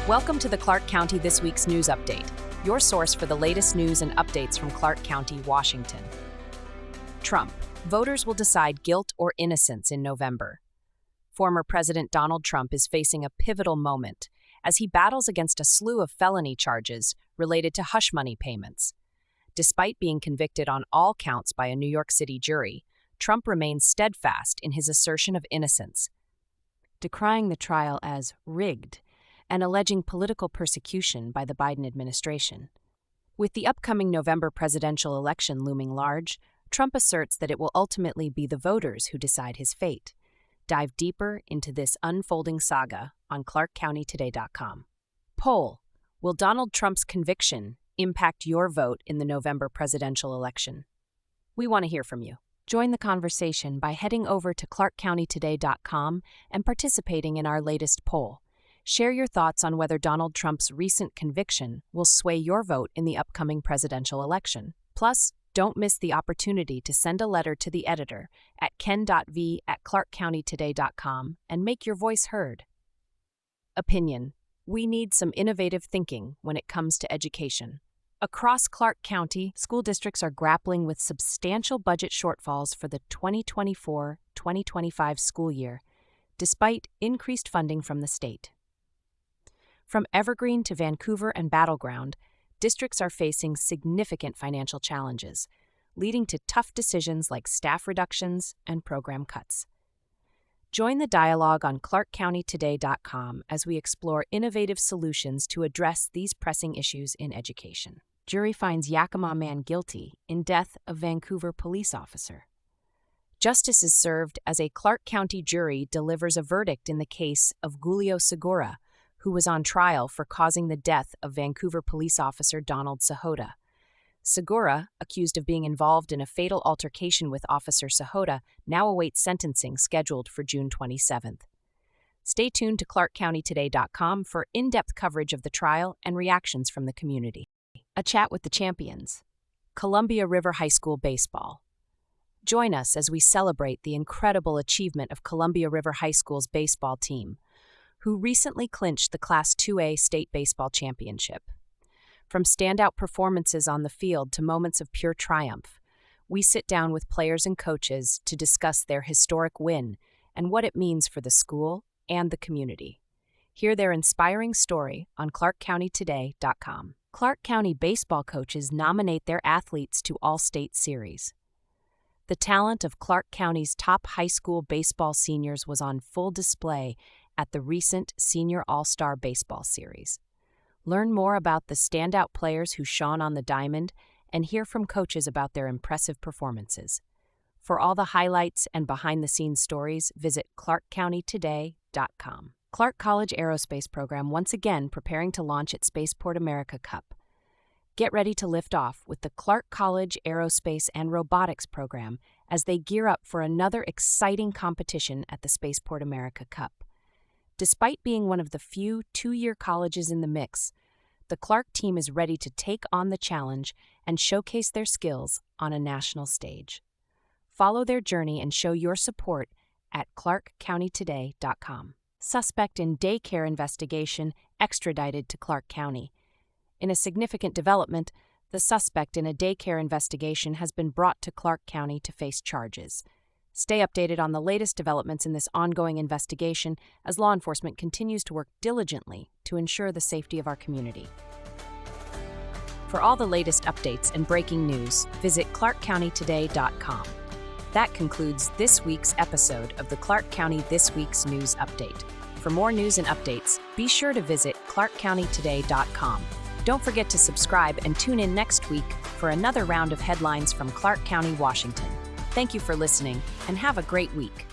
Welcome to the Clark County This Week's News Update, your source for the latest news and updates from Clark County, Washington. Trump. Voters will decide guilt or innocence in November. Former President Donald Trump is facing a pivotal moment as he battles against a slew of felony charges related to hush money payments. Despite being convicted on all counts by a New York City jury, Trump remains steadfast in his assertion of innocence, decrying the trial as rigged and alleging political persecution by the Biden administration. With the upcoming November presidential election looming large, Trump asserts that it will ultimately be the voters who decide his fate. Dive deeper into this unfolding saga on ClarkCountyToday.com. Poll: will Donald Trump's conviction impact your vote in the November presidential election? We want to hear from you. Join the conversation by heading over to ClarkCountyToday.com and participating in our latest poll. Share your thoughts on whether Donald Trump's recent conviction will sway your vote in the upcoming presidential election. Plus, don't miss the opportunity to send a letter to the editor at ken.v@clarkcountytoday.com and make your voice heard. Opinion: we need some innovative thinking when it comes to education. Across Clark County, school districts are grappling with substantial budget shortfalls for the 2024-2025 school year, despite increased funding from the state. From Evergreen to Vancouver and Battleground, districts are facing significant financial challenges, leading to tough decisions like staff reductions and program cuts. Join the dialogue on ClarkCountyToday.com as we explore innovative solutions to address these pressing issues in education. Jury finds Yakima man guilty in death of Vancouver police officer. Justice is served as a Clark County jury delivers a verdict in the case of Julio Segura, who was on trial for causing the death of Vancouver police officer Donald Sahota. Segura, accused of being involved in a fatal altercation with Officer Sahota, now awaits sentencing scheduled for June 27th. Stay tuned to ClarkCountyToday.com for in-depth coverage of the trial and reactions from the community. A chat with the champions. Columbia River High School baseball. Join us as we celebrate the incredible achievement of Columbia River High School's baseball team, who recently clinched the Class 2A state baseball championship. From standout performances on the field to moments of pure triumph, we sit down with players and coaches to discuss their historic win and what it means for the school and the community. Hear their inspiring story on ClarkCountyToday.com. Clark County baseball coaches nominate their athletes to All-State Series. The talent of Clark County's top high school baseball seniors was on full display at the recent Senior All-Star Baseball Series. Learn more about the standout players who shone on the diamond and hear from coaches about their impressive performances. For all the highlights and behind-the-scenes stories, visit ClarkCountyToday.com. Clark College Aerospace program once again preparing to launch its Spaceport America Cup. Get ready to lift off with the Clark College Aerospace and Robotics program as they gear up for another exciting competition at the Spaceport America Cup. Despite being one of the few two-year colleges in the mix, the Clark team is ready to take on the challenge and showcase their skills on a national stage. Follow their journey and show your support at ClarkCountyToday.com. Suspect in Daycare investigation extradited to Clark County. In a significant development, the suspect in a daycare investigation has been brought to Clark County to face charges. Stay updated on the latest developments in this ongoing investigation as law enforcement continues to work diligently to ensure the safety of our community. For all the latest updates and breaking news, visit ClarkCountyToday.com. That concludes this week's episode of the Clark County This Week's News Update. For more news and updates, be sure to visit ClarkCountyToday.com. Don't forget to subscribe and tune in next week for another round of headlines from Clark County, Washington. Thank you for listening, and have a great week.